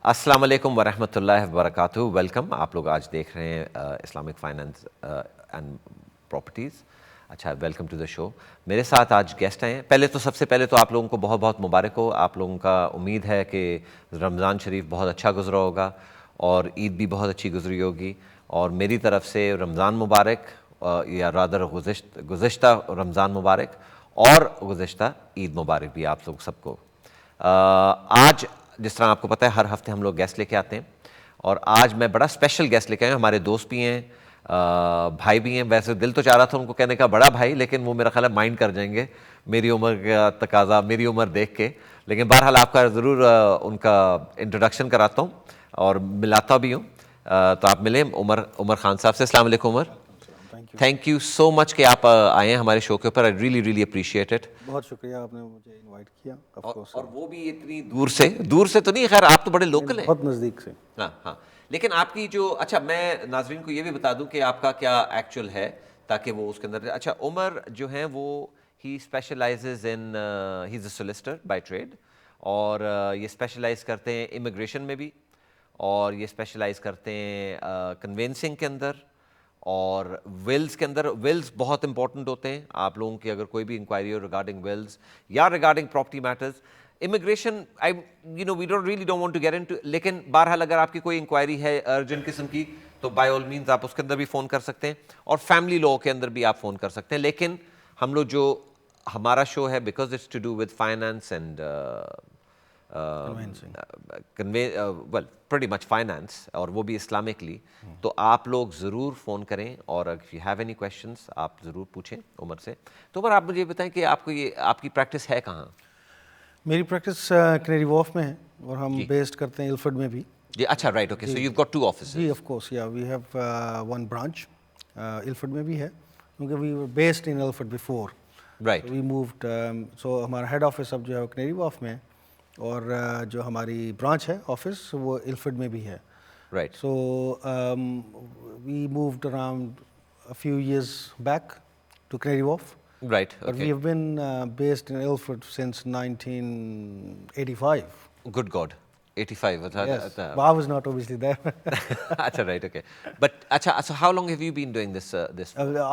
السلام علیکم ورحمۃ اللہ وبرکاتہ. ویلکم. آپ لوگ آج دیکھ رہے ہیں اسلامک فائنانس اینڈ پراپرٹیز. اچھا, ویلکم ٹو دا شو. میرے ساتھ آج گیسٹ ہیں. سب سے پہلے تو آپ لوگوں کو بہت بہت مبارک ہو. آپ لوگوں کا امید ہے کہ رمضان شریف بہت اچھا گزرا ہوگا اور عید بھی بہت اچھی گزری ہوگی. اور میری طرف سے رمضان مبارک, یا رادر گزشتہ رمضان مبارک اور گزشتہ عید مبارک بھی آپ لوگ سب کو. آج جس طرح آپ کو پتہ ہے ہر ہفتے ہم لوگ گیسٹ لے کے آتے ہیں, اور آج میں بڑا اسپیشل گیسٹ لے کے آیا ہوں. ہمارے دوست بھی ہیں, بھائی بھی ہیں. ویسے دل تو چاہ رہا تھا ان کو کہنے کا بڑا بھائی, لیکن وہ میرا خیال ہے مائنڈ کر جائیں گے میری عمر کا تقاضا, میری عمر دیکھ کے. لیکن بہرحال آپ کا ضرور ان کا انٹروڈکشن کراتا ہوں اور ملاتا بھی ہوں. تو آپ ملیں عمر خان صاحب سے. السلام علیکم عمر. تھینک یو سو مچ کہ آپ آئے ہیں ہمارے شو کے اوپر. I really really appreciate it. بہت شکریہ, آپ نے مجھے انوائٹ کیا. اور وہ بھی اتنی دور سے تو نہیں, خیر آپ تو بڑے لوکل ہیں. بہت نزدیک سے. ہاں ہاں. لیکن آپ کی جو, اچھا میں ناظرین کو یہ بھی بتا دوں کہ آپ کا کیا ایکچوئل ہے تاکہ وہ اس کے اندر. اچھا, عمر جو ہیں وہ ہی اسپیشلائزز ان, ہی از اے سولسٹر بائی ٹریڈ, اور یہ اسپیشلائز کرتے ہیں امیگریشن میں بھی, اور یہ اسپیشلائز کرتے ہیں کنوینسنگ کے اندر اور ویلز کے اندر. ویلز بہت امپورٹنٹ ہوتے ہیں آپ لوگوں کی, اگر کوئی بھی انکوائری ہو ریگارڈنگ ویلز یا regarding property matters. Immigration we don't want to get into, لیکن بہرحال اگر آپ کی کوئی انکوائری ہے ارجنٹ قسم کی تو بائی آل مینز آپ اس کے اندر بھی فون کر سکتے ہیں, اور فیملی لاء کے اندر بھی آپ فون کر سکتے ہیں. لیکن ہم لوگ جو ہمارا شو ہے, because it's to do with finance and well pretty much finance, اور وہ بھی اسلامکلی, تو آپ لوگ ضرور فون کریں, اور if you have any questions آپ ضرور پوچھیں عمر سے. تو عمر آپ مجھے یہ بتائیں کہ آپ کو یہ آپ کی پریکٹس ہے کہاں؟ میری پریکٹس کنیری وارف میں ہے, اور ہم بیسڈ کرتے ہیں الفرڈ میں بھی. جی اچھا, right, okay. So you got two offices. جی of course, yeah we have one branch Ilford میں بھی ہے, کیونکہ we were based in Ilford before. Right. We moved, so ہمارا ہیڈ آفس اب جو ہے وہ کنیری وارف میں ہے, اور جو ہماری برانچ ہے آفس وہ الفرڈ میں بھی ہے. Right. So we moved around a few years back to Canary Wharf. Right, But we okay. have been based in Ilford since 1985. Good God, 85. Yes, but I was not obviously there. Acha, right, okay. But acha, so how long have you been doing this?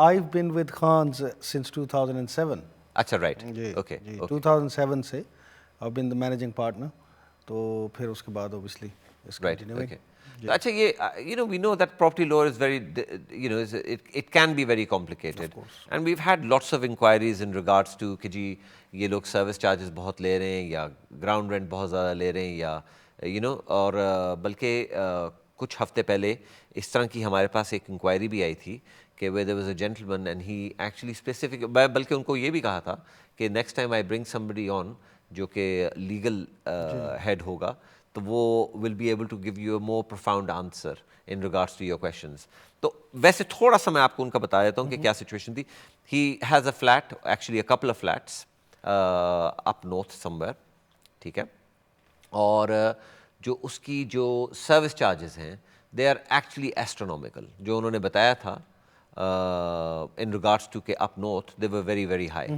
I've been with Khan's since 2007. Acha, right, G okay. G, Okay. 2007 سے I've been the managing partner. تو پھر اس کے بعد obviously it's Right, continuing. okay. So, acha, we know that property law is very, it can be very complicated. Of course. And we've had lots of inquiries in regards to کہ جی یہ لوگ service charges بہت لے رہے ہیں, یا ground rent بہت زیادہ لے رہے ہیں, یا اور بلکہ کچھ ہفتے پہلے اس طرح کی ہمارے پاس ایک انکوائری بھی آئی تھی کہ where there was a gentleman and he actually specific, بلکہ ان کو یہ بھی کہا تھا کہ next time I bring somebody on جو کہ لیگل ہیڈ ہوگا, تو وہ will be able to give you a more profound answer in regards to your questions. تو ویسے تھوڑا سا میں آپ کو ان کا بتا دیتا ہوں کہ کیا سچویشن تھی. He has a flat, actually a couple of flats up north some where, ٹھیک ہے, اور جو اس کی جو سروس چارجز ہیں دے آر ایکچولی ایسٹرونومیکل. جو انہوں نے بتایا تھا ان ریگارڈس ٹو کہ up north they were very very high.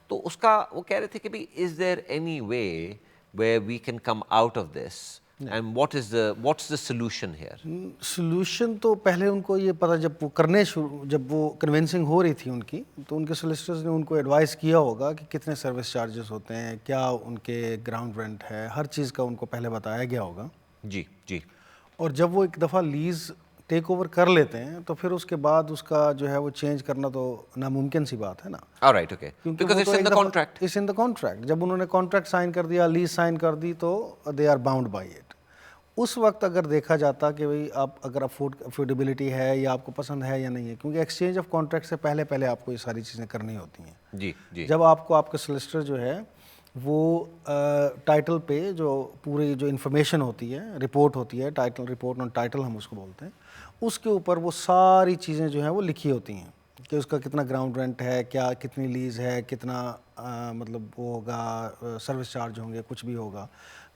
تو اس کا وہ کہہ رہے تھے کہ بھائی is there any way where we can come out of this, and what's the solution here? Solution تو پہلے ان کو یہ پتہ, جب وہ کنونسنگ ہو رہی تھی ان کی, تو ان کے سولسٹرز نے ان کو ایڈوائز کیا ہوگا کہ کتنے سروس چارجز ہوتے ہیں, کیا ان کے گراؤنڈ رینٹ ہے, ہر چیز کا ان کو پہلے بتایا گیا ہوگا. جی جی. اور جب وہ ایک دفعہ لیز ٹیک اوور کر لیتے ہیں تو پھر اس کے بعد اس کا جو ہے وہ چینج کرنا تو ناممکن سی بات ہے نا. Alright, okay. Because it's in the contract. It's in the contract. جب انہوں نے کانٹریکٹ سائن کر دیا, لیز سائن کر دی, تو they are bound by it. اس وقت اگر دیکھا جاتا کہ بھائی آپ اگر افورڈیبلٹی ہے یا آپ کو پسند ہے یا نہیں ہے, کیونکہ ایکسچینج آف کانٹریکٹ سے پہلے آپ کو یہ ساری چیزیں کرنی ہوتی ہیں. جی جی. جب آپ کو آپ کا سولسٹر جو ہے وہ ٹائٹل پہ جو پوری جو انفارمیشن ہوتی ہے, رپورٹ ہوتی ہے, ٹائٹل رپورٹ آن ٹائٹل ہم اس کو بولتے ہیں, اس کے اوپر وہ ساری چیزیں جو ہیں وہ لکھی ہوتی ہیں کہ اس کا کتنا گراؤنڈ رینٹ ہے, کیا کتنی لیز ہے, کتنا مطلب وہ ہوگا, سروس چارج ہوں گے, کچھ بھی ہوگا,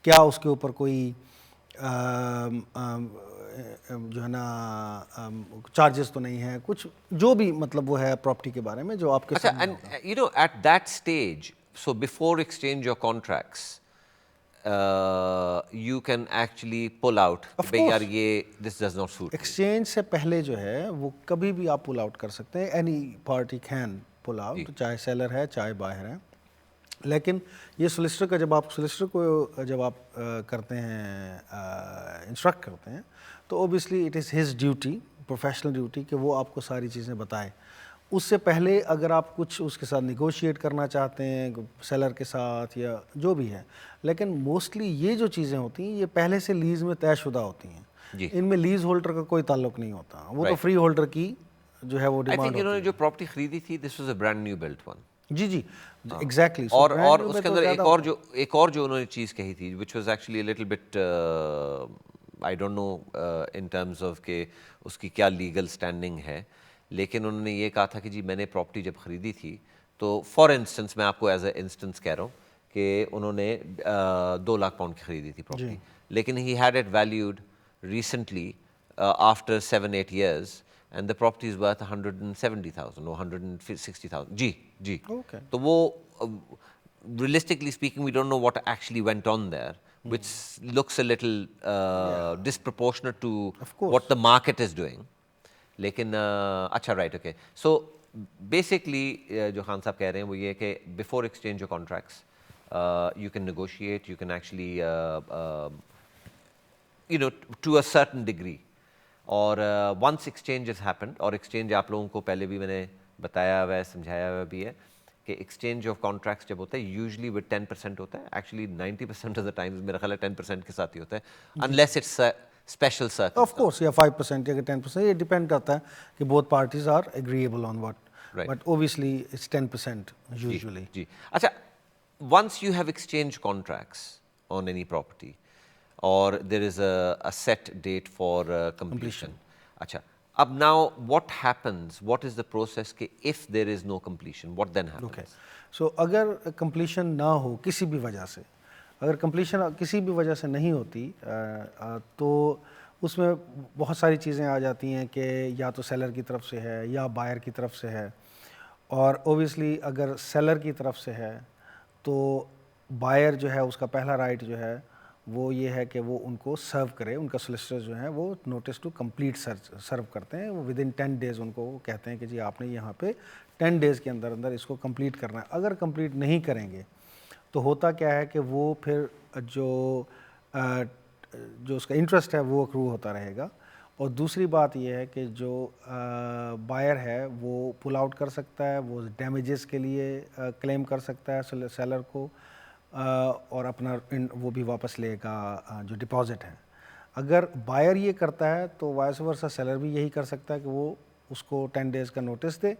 کیا اس کے اوپر کوئی جو ہے نا چارجز تو نہیں ہے, کچھ جو بھی مطلب وہ ہے پراپرٹی کے بارے میں جو آپ کے سامنے ہوگا. And at that stage, so before exchange your contracts, you can actually pull out کہ بھئی یار یہ this does not suit me. Exchange سے پہلے جو ہے وہ کبھی بھی آپ پل آؤٹ کر سکتے ہیں, any party can pull out, چاہے سیلر ہے چاہے بائر ہے. لیکن یہ سولیسٹر کا سولیسٹر کو جب آپ کرتے ہیں انسٹرکٹ کرتے ہیں تو obviously it is his duty, professional duty, کہ وہ آپ کو ساری چیزیں بتائے. اس سے پہلے اگر آپ کچھ اس کے ساتھ نیگوشیٹ کرنا چاہتے ہیں سیلر کے ساتھ یا جو بھی ہے, لیکن موسٹلی یہ جو چیزیں ہوتی ہیں یہ پہلے سے لیز میں طے شدہ ہوتی ہیں. ان میں لیز ہولڈر کا کوئی تعلق نہیں ہوتا, وہ تو فری ہولڈر کی جو ہے وہ ڈیمانڈ ہوتی ہے. انہوں نے جو پراپرٹی خریدی تھی this was a brand new built one. G exactly. اور اس کے اندر ایک اور جو انہوں نے چیز کہی تھی which was actually a little bit I don't know in terms of کہ اس کی کیا لیگل اسٹینڈنگ ہے, لیکن انہوں نے یہ کہا تھا کہ جی میں نے پراپرٹی جب خریدی تھی تو فار انسٹنس میں آپ کو ایز اے انسٹنس کہہ رہا ہوں کہ انہوں نے 2 لاکھ پاؤنڈ کی خریدی تھی پراپرٹی, لیکن he had it valued recently after 7-8 years and the property is worth 170,000 or 160,000. جی تو وہ realistically speaking we don't know what actually went on there, which looks a little disproportionate to what the market is doing. لیکن اچھا right okay. So basically جو خان صاحب کہہ رہے ہیں وہ یہ کہ before exchange of contracts you can negotiate, you can actually you know to a certain degree. اور ونس ایکسچینج از ہیپنڈ, اور ایکسچینج آپ لوگوں کو پہلے بھی میں نے بتایا ہوا ہے, سمجھایا ہوا بھی ہے کہ ایکسچینج آف کانٹریکٹس جب ہوتا ہے یوزلی ود 10% ہوتا ہے, ایکچولی 90% آف دا ٹائمز میرا خیال ہے 10% کے ساتھ ہی ہوتا ہے, unless it's special circumstance. Of course یا 5% یا 10%, یہ ڈیپینڈ کرتا ہے کہ both parties are agreeable on what, but obviously it's 10% usually. جی اچھا, once you have exchange contracts on any property اور there is a set date for completion. اچھا, اب now what happens, what is the process کہ if there is no completion what then happens? So اگر completion نہ ہو کسی بھی وجہ سے, اگر کمپلیشن کسی بھی وجہ سے نہیں ہوتی تو اس میں بہت ساری چیزیں آ جاتی ہیں کہ یا تو سیلر کی طرف سے ہے یا بائر کی طرف سے ہے. اور اوبیسلی اگر سیلر کی طرف سے ہے تو بائر جو ہے اس کا پہلا رائٹ جو ہے وہ یہ ہے کہ وہ ان کو سرو کرے, ان کا سولیسٹر جو ہے وہ نوٹس ٹو کمپلیٹ سرو کرتے ہیں. وہ ود ان 10 days ان کو کہتے ہیں کہ جی آپ نے یہاں پہ 10 days کے اندر اندر اس کو کمپلیٹ کرنا ہے. اگر کمپلیٹ نہیں کریں گے تو ہوتا کیا ہے کہ وہ پھر جو اس کا انٹرسٹ ہے وہ اکرو ہوتا رہے گا. اور دوسری بات یہ ہے کہ جو بائر ہے وہ پل آؤٹ کر سکتا ہے, وہ ڈیمیجز کے لیے کلیم کر سکتا ہے سیلر کو, اور اپنا وہ بھی واپس لے گا جو ڈپازٹ ہے. اگر بائر یہ کرتا ہے تو وائس ورسا سیلر بھی یہی کر سکتا ہے کہ وہ اس کو 10 days کا نوٹس دے,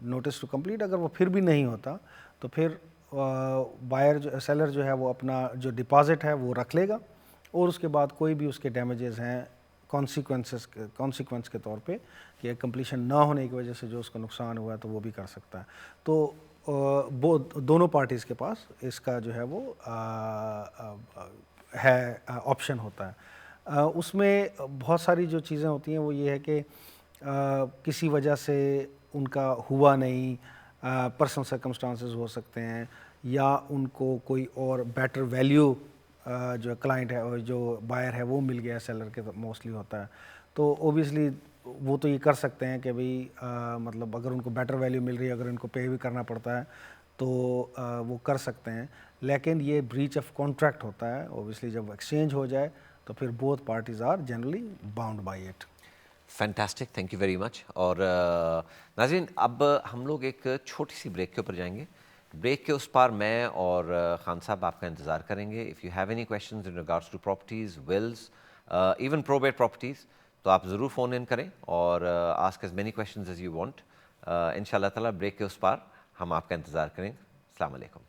نوٹس ٹو کمپلیٹ. اگر وہ پھر بھی نہیں ہوتا تو پھر بائر جو سیلر جو ہے وہ اپنا جو ڈپازٹ ہے وہ رکھ لے گا, اور اس کے بعد کوئی بھی اس کے ڈیمیجز ہیں کانسیکوینس کے طور پہ کہ کمپلیشن نہ ہونے کی وجہ سے جو اس کا نقصان ہوا ہے تو وہ بھی کر سکتا ہے. تو دونوں پارٹیز کے پاس اس کا جو ہے وہ ہے آپشن ہوتا ہے. اس میں بہت ساری جو چیزیں ہوتی ہیں وہ یہ ہے کہ کسی وجہ سے ان کا ہوا نہیں, پرسنل سرکمسٹانسز ہو سکتے ہیں, یا ان کو کوئی اور بیٹر ویلیو جو کلائنٹ ہے اور جو بائر ہے وہ مل گیا, سیلر کے موسٹلی ہوتا ہے. تو اوبیسلی وہ تو یہ کر سکتے ہیں کہ بھئی مطلب اگر ان کو بیٹر ویلیو مل رہی ہے, اگر ان کو پے بھی کرنا پڑتا ہے تو وہ کر سکتے ہیں. لیکن یہ بریچ آف کانٹریکٹ ہوتا ہے اوبیسلی جب ایکسچینج ہو جائے تو پھر both parties are generally bound by it. Fantastic, thank you very much. اور ناظرین اب ہم لوگ ایک چھوٹی سی بریک کے اوپر جائیں گے. بریک کے اس پار میں اور خان صاحب آپ کا انتظار کریں گے. If you have any questions in regards to properties, wills, even probate properties, تو آپ ضرور فون ان کریں اور ask as many questions as you want. ان شاء اللہ تعالیٰ بریک کے اس پار ہم آپ کا انتظار کریں. السلام علیکم.